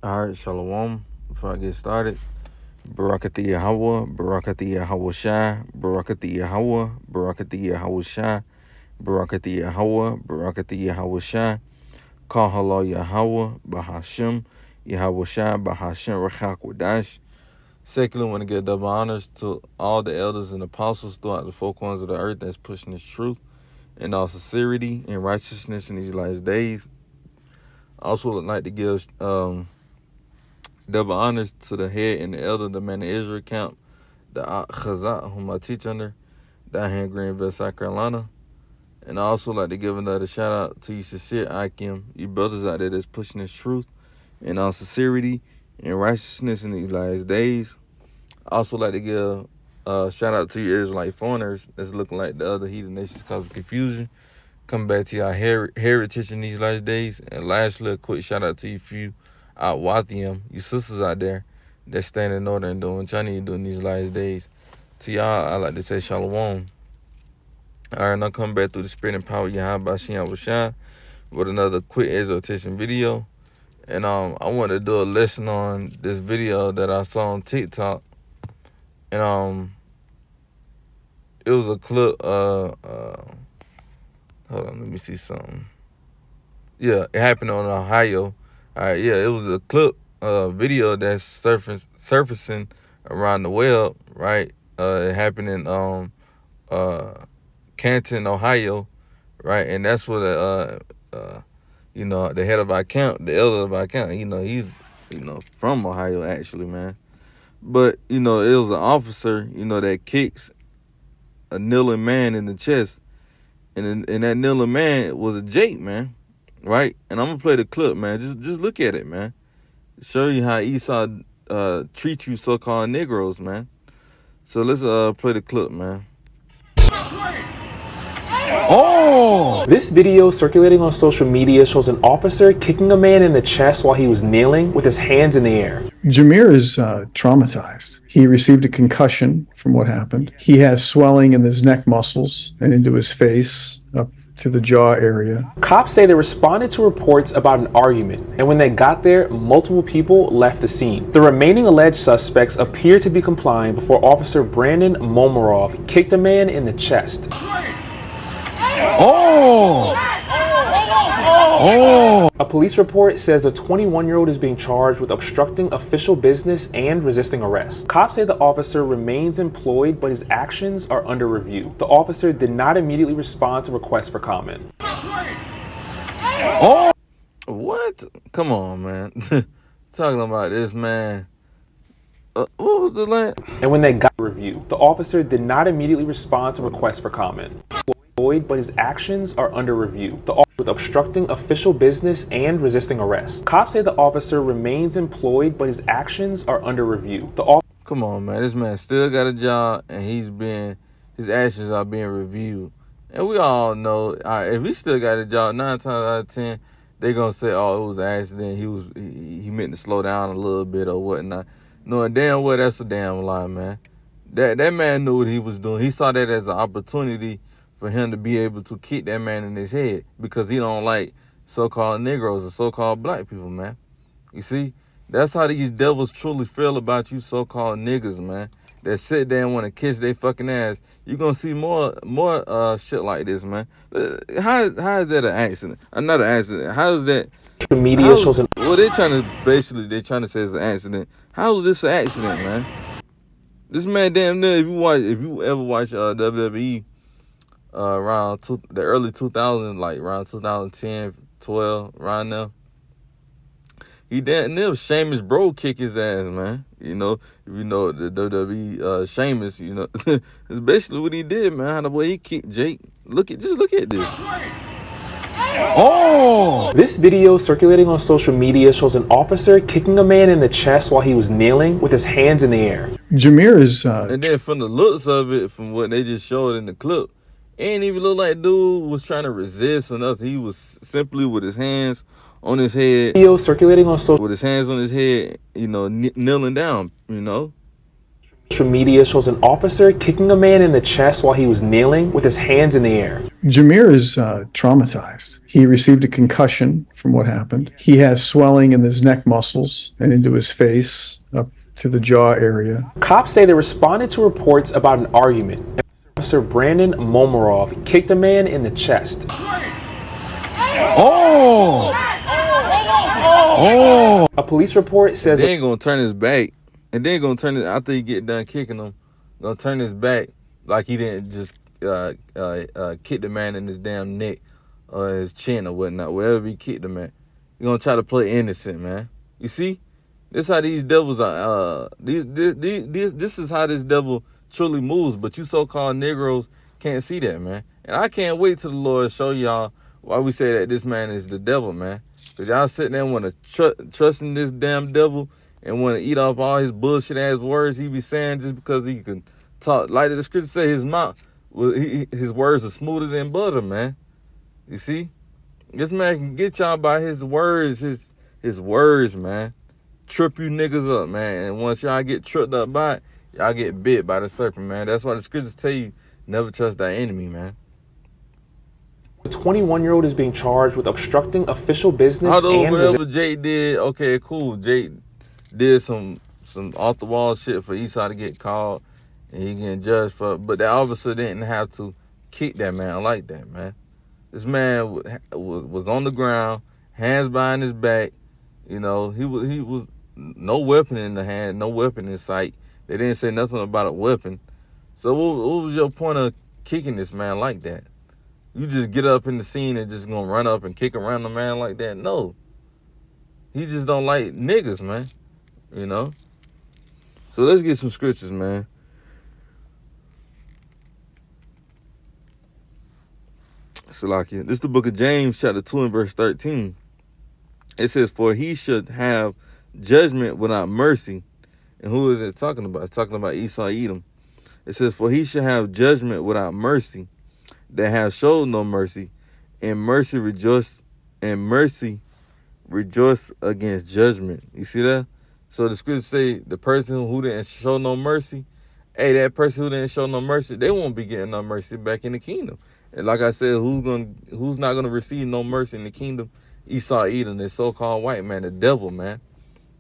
All right, Shalom. Before I get started, Barakati Yahweh, Barakati Yahweh Shai, Barakati Yahweh, Barakati Yahweh Shai, Barakati Yahweh, Barakati Yahweh Shai, Kahala Yahweh, Bahashim, Yahweh Shai, Bahashim, Rachak Wadash. Secondly, I want to give double honors to all the elders and apostles throughout the four corners of the earth that's pushing this truth in all sincerity and righteousness in these last days. I also would like to give double honors to the head and the elder of the Man of Israel camp, the Chazak, whom I teach under, down here in Greenville, South Carolina. And I also like to give another shout out to you, sincere Akim, you brothers out there that's pushing this truth in all sincerity and righteousness in these last days. I also like to give a shout out to you Israelite foreigners that's looking like the other heathen nations causing confusion. Come back to your heritage in these last days. And lastly, a quick shout out to you few out Wathium, you sisters out there that stand in order and doing what y'all need to do in these last days. To y'all, I like to say shalom. All right, now come back through the spirit and power of Yahweh Shem Shai with another quick exhortation video. And I want to do a lesson on this video that I saw on TikTok. And it was a clip. Hold on, let me see something. Yeah, it happened on Ohio. All right, yeah, it was a clip, video that's surfacing around the web, right? It happened in Canton, Ohio, right? And that's where the head of our camp, the elder of our camp, he's from Ohio actually, man. But it was an officer, that kicks a kneeling man in the chest, and that kneeling man was a Jake, man. Right? And I'm gonna play the clip, man. Just look at it, man. Show you how Esau treats you so-called Negroes, man. So let's play the clip, man. Oh! This video circulating on social media shows an officer kicking a man in the chest while he was kneeling with his hands in the air. Jameer is traumatized. He received a concussion from what happened. He has swelling in his neck muscles and into his face, up to the jaw area. Cops say they responded to reports about an argument, and when they got there, multiple people left the scene. The remaining alleged suspects appear to be complying before Officer Brandon Momarov kicked a man in the chest. Oh! Oh! A police report says the 21-year-old is being charged with obstructing official business and resisting arrest. Cops say the officer remains employed, but his actions are under review. The officer did not immediately respond to requests for comment. Oh! What? Come on, man. Talking about this, man. What was the line? And when they got review, the officer did not immediately respond to requests for comment. But his actions are under review. The with obstructing official business and resisting arrest. Cops say the officer remains employed, but his actions are under review. Come on, man. This man still got a job, and his actions are being reviewed. And we all know, if he still got a job, 9 times out of 10, they gonna say, "Oh, it was an accident. He meant to slow down a little bit or whatnot." Knowing damn well that's a damn lie, man. That man knew what he was doing. He saw that as an opportunity for him to be able to kick that man in his head because he don't like so-called Negroes or so-called black people, man. You see, that's how these devils truly feel about you so-called niggas, man. That sit there and want to kiss their fucking ass. You're going to see more shit like this, man. How is that an accident? Another accident. How is that? The media shows an... Well, they're trying to say it's an accident. How is this an accident, man? This man damn near, if you ever watch WWE, around the early 2000s, like around 2010, 12, around now, he damn near Sheamus bro kick his ass, man. If you know the WWE Sheamus, it's basically what he did, man. How the way he kicked Jake. Just look at this. Oh! This video circulating on social media shows an officer kicking a man in the chest while he was kneeling with his hands in the air. Jameer is and then from the looks of it, from what they just showed in the clip, it ain't even look like dude was trying to resist or nothing. He was simply with his hands on his head. Video circulating on social with his hands on his head, kneeling down, Social media shows an officer kicking a man in the chest while he was kneeling with his hands in the air. Jameer is traumatized. He received a concussion from what happened. He has swelling in his neck muscles and into his face, up to the jaw area. Cops say they responded to reports about an argument. Officer Brandon Momarov kicked a man in the chest. A police report says They ain't gonna turn his back, and then gonna turn it after he get done kicking him. Gonna turn his back like he didn't just kick the man in his damn neck or his chin or whatnot, wherever he kicked the man. He gonna try to play innocent, man. You see, this how these devils are. This is how this devil truly moves. But you so-called Negroes can't see that, man. And I can't wait till the Lord show y'all why we say that this man is the devil, man. Because y'all sitting there want to trust in this damn devil and want to eat off all his bullshit ass words he be saying just because he can talk. Like the scripture say, his mouth, his words are smoother than butter, man. You see? This man can get y'all by his words, his words, man. Trip you niggas up, man. And once y'all get tripped up by it, y'all get bit by the serpent, man. That's why the scriptures tell you, never trust thy enemy, man. a 21-year-old is being charged with obstructing official business Although and whatever Jake did, okay, cool. Jake did some off the wall shit for Esau to get caught and he getting judged for, but that officer didn't have to kick that man like that, man. This man was on the ground, hands behind his back. You know, he was no weapon in the hand, no weapon in sight. They didn't say nothing about a weapon. So what was your point of kicking this man like that? You just get up in the scene and just gonna run up and kick around the man like that? No. He just don't like niggas, man. You know? So let's get some scriptures, man. Salakia. This is the book of James, chapter 2 and verse 13. It says, for he should have judgment without mercy. And who is it talking about? It's talking about Esau Edom. It says, for he should have judgment without mercy, that have showed no mercy, and mercy rejoice against judgment. You see that? So the scriptures say the person who didn't show no mercy, hey, that person who didn't show no mercy, they won't be getting no mercy back in the kingdom. And like I said, who's not gonna receive no mercy in the kingdom? Esau Edom, this so-called white man, the devil, man.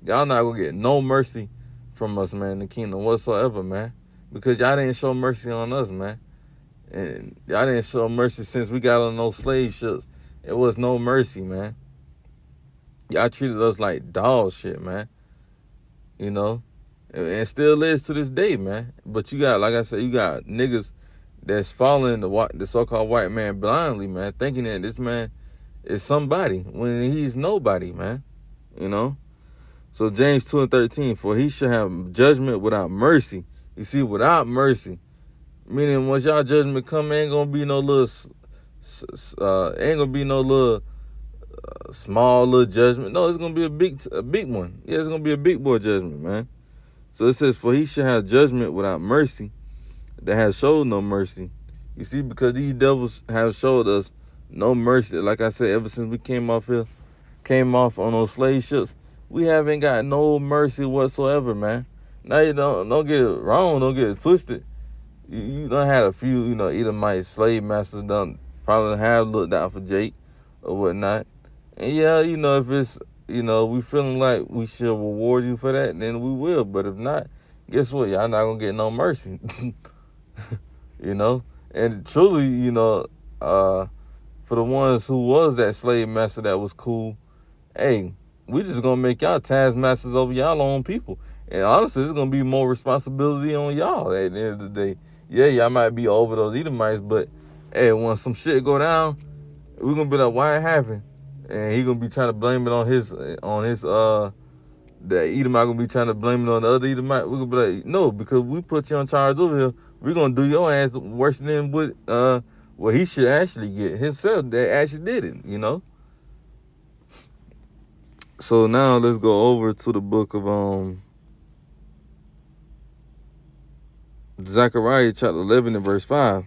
Y'all not gonna get no mercy from us, man, in the kingdom whatsoever, man. Because y'all didn't show mercy on us, man. And y'all didn't show mercy since we got on those slave ships. It was no mercy, man. Y'all treated us like dog shit, man. You know? And still is to this day, man. But you got, like I said, you got niggas that's following the so-called white man blindly, man, thinking that this man is somebody when he's nobody, man. You know? So James 2 and 13, for he shall have judgment without mercy. You see, without mercy. Meaning once y'all judgment come, ain't gonna be no little small little judgment. No, it's gonna be a big one. Yeah, it's gonna be a big boy judgment, man. So it says, for he shall have judgment without mercy, that have showed no mercy. You see, because these devils have showed us no mercy. Like I said, ever since we came off on those slave ships, we haven't got no mercy whatsoever, man. Now you don't get it wrong, don't get it twisted. You done had a few, Edomite slave masters probably have looked out for Jake or whatnot. And yeah, if it's, we feeling like we should reward you for that, then we will. But if not, guess what? Y'all not gonna get no mercy. And truly, for the ones who was that slave master that was cool, hey, we just gonna make y'all taskmasters over y'all own people. And honestly, it's gonna be more responsibility on y'all at the end of the day. Yeah, y'all might be over those Edomites, but hey, when some shit go down, we're gonna be like, why it happened? And he gonna be trying to blame it on his the Edomite gonna be trying to blame it on the other Edomite. We're gonna be like, no, because we put you in charge over here, we're gonna do your ass worse than what he should actually get himself that actually did it, So now let's go over to the book of Zechariah chapter 11 and verse 5.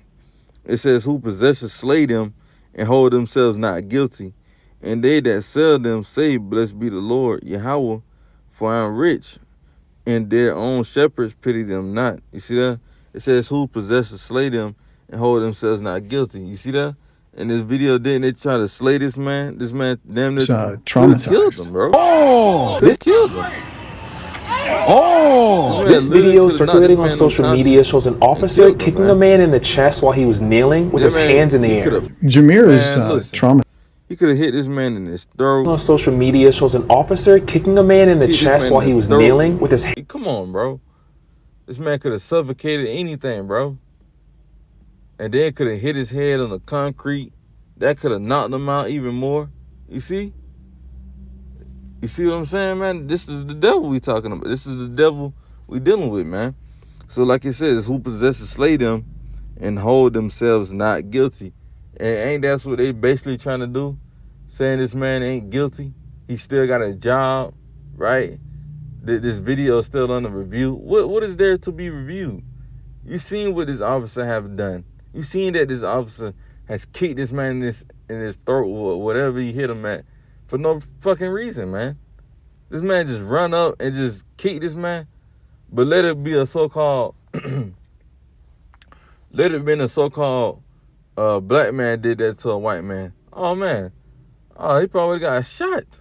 It says, who possessors slay them and hold themselves not guilty. And they that sell them say, blessed be the Lord, Yahweh, for I am rich. And their own shepherds pity them not. You see that? It says, who possessors slay them and hold themselves not guilty. You see that? In this video, didn't they try to slay this man? This man damn near It's could have killed traumatized. him, bro. Oh, could have killed him. Oh, This video circulating on social media shows an officer kicking a man in the chest while he was kneeling with his hands in the air. Jameer is listen. traumatized. He could have hit this man in his throat. On social media shows an officer kicking a man in the chest while he was kneeling with his hands. Come on, bro. This man could have suffocated anything, bro. And then could have hit his head on the concrete. That could have knocked him out even more. You see? You see what I'm saying, man? This is the devil we talking about. This is the devil we dealing with, man. So like it says, who possesses slay them and hold themselves not guilty. And ain't that's what they basically trying to do? Saying this man ain't guilty. He still got a job, right? This video is still under review. What is there to be reviewed? You seen what this officer have done. You seen that this officer has kicked this man in his throat or whatever he hit him at for no fucking reason, man. This man just run up and just kick this man. But let it be a so-called let it been a so-called black man did that to a white man. Oh man. Oh, he probably got shot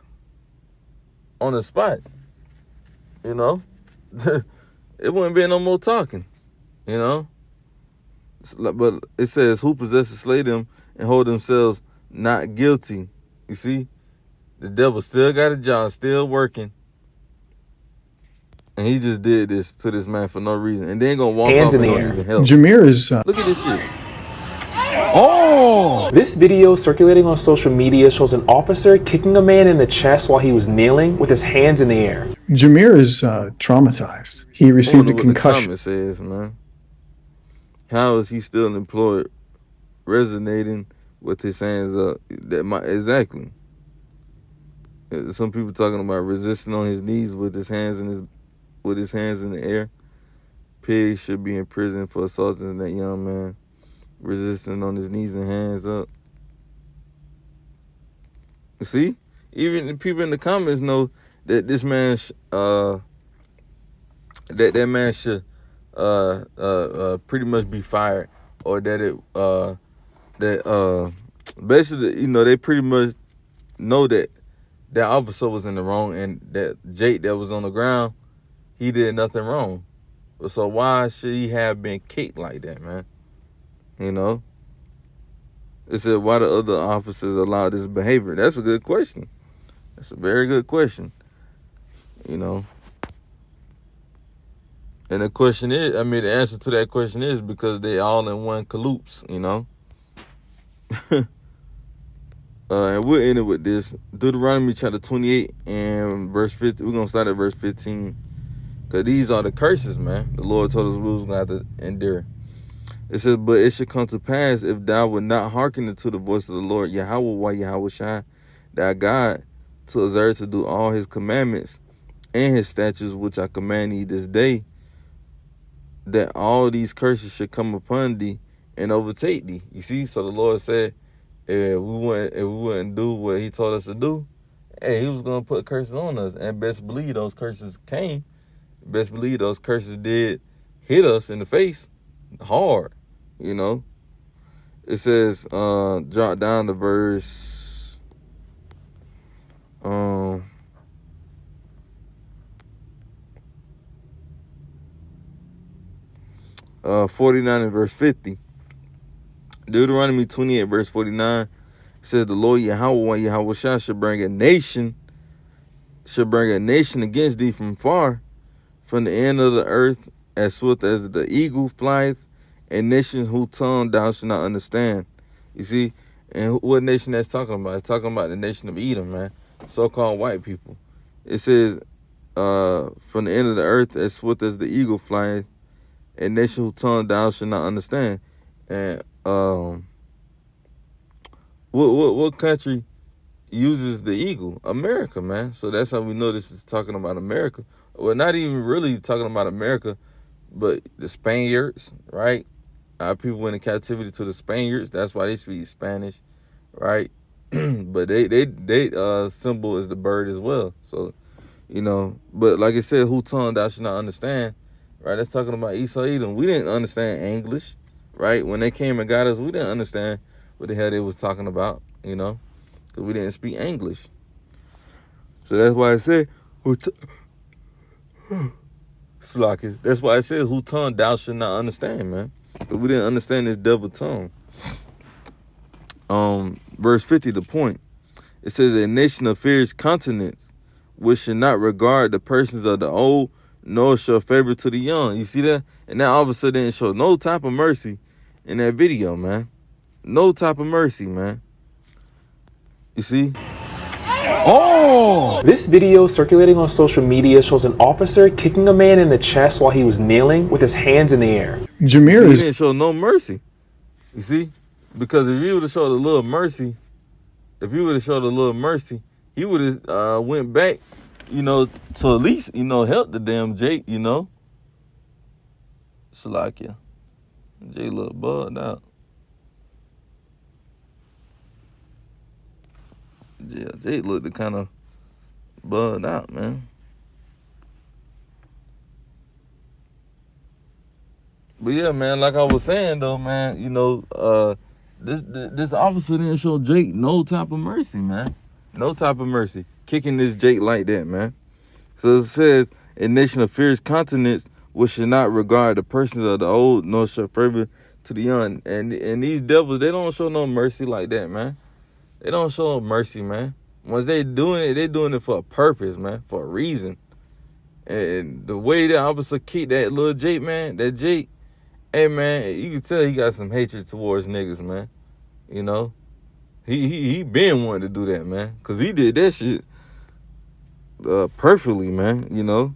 on the spot. You know? It wouldn't be no more talking. You know? But it says, who possesses slay them and hold themselves not guilty. You see? The devil still got a job, still working. And he just did this to this man for no reason. And then gonna walk off and don't even help. Jameer is... Look at this shit. Oh! This video circulating on social media shows an officer kicking a man in the chest while he was kneeling with his hands in the air. Jameer is traumatizzed. He received a concussion. What the comment says, man. How is he still employed, resonating with his hands up? Exactly. Some people talking about resisting on his knees with his hands in the air. Pig should be in prison for assaulting that young man, resisting on his knees and hands up. You see, even the people in the comments know that this man, that man should pretty much be fired, or that basically, you know, they pretty much know that that officer was in the wrong, and that Jake that was on the ground, he did nothing wrong. So why should he have been kicked like that, man? You know? It said, why the other officers allow this behavior? That's a good question. That's a very good question. You know? And the question is, I mean, the answer to that question is because they all in one coloops, you know? And we'll end it with this. Deuteronomy chapter 28 and verse 50. We're going to start at verse 15. Because these are the curses, man. The Lord told us we was going to have to endure. It says, but it should come to pass if thou would not hearken unto the voice of the Lord, Yahweh Shai, thy God, to observe to do all his commandments and his statutes, which I command thee this day, that all these curses should come upon thee and overtake thee. You see, so the Lord said, if we wouldn't do what he told us to do, hey, he was going to put curses on us. And best believe those curses came. Best believe those curses did hit us in the face hard, you know. It says, drop down to verse 49 and verse 50. Deuteronomy 28 verse 49 says, the Lord Yahweh Shai should bring a nation against thee from far, from the end of the earth, as swift as the eagle flieth, and nations whose tongue thou shalt not understand. You see, and what nation that's talking about? It's talking about the nation of Edom, man. So-called white people. It says, from the end of the earth, as swift as the eagle flieth, and nation whose tongue thou shalt not understand. And what country uses the eagle? America, man. So that's how we know this is talking about America. Well, not even really talking about America, but the Spaniards, right? Our people went in captivity to the Spaniards. That's why they speak Spanish, right? But they symbol is the bird as well. So, you know, but like I said, who tongue thou shalt not understand, right? That's talking about Esau Edom. We didn't understand English, right? When they came and got us, we didn't understand what the hell they was talking about, you know, because we didn't speak English. So that's why I say, Slacky. That's why I said, who tongue thou should not understand, man. Because we didn't understand this double tongue. Verse 50, the point. It says, a nation of fierce continents, which should not regard the persons of the old, nor show favor to the young. You see that? And that officer didn't show no type of mercy in that video, man. No type of mercy, man. You see? Oh! This video circulating on social media shows an officer kicking a man in the chest while he was kneeling with his hands in the air. Jameer He is didn't show no mercy. You see? Because if you would have showed a little mercy, he would have went back, you know, to at least, you know, help the damn Jake, you know. Salakia. Jake look bugged out. Yeah, Jake looked kind of bugged out, man. But yeah, man, like I was saying though, man, you know, this officer didn't show Jake no type of mercy, man. No type of mercy. Kicking this Jake like that, man. So it says, a nation of fierce continents which should not regard the persons of the old, nor show favor to the young. And these devils, they don't show no mercy like that, man. They don't show no mercy, man. Once they doing it, they doing it for a purpose, man, for a reason. And the way that officer kicked that little Jake, man, that Jake, hey, man, you can tell he got some hatred towards niggas, man. You know? He been wanting to do that, man. Because he did that shit perfectly, man, you know?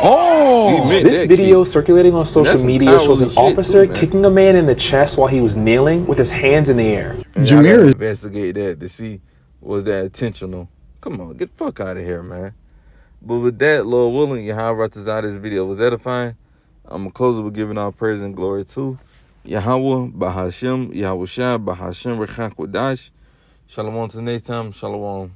Oh! This video circulating on social media shows an officer kicking a man in the chest while he was kneeling with his hands in the air. Jameer is investigate that to see was that intentional. Come on, get the fuck out of here, man. But with that, Lord willing, Yahweh Ratazah, this video was edifying. I'm going to close it with giving all praise and glory to Yahweh, Bahashem, Yahweh Shai, Bahashem, Rechak Wadash. Shalom until next time. Shalom.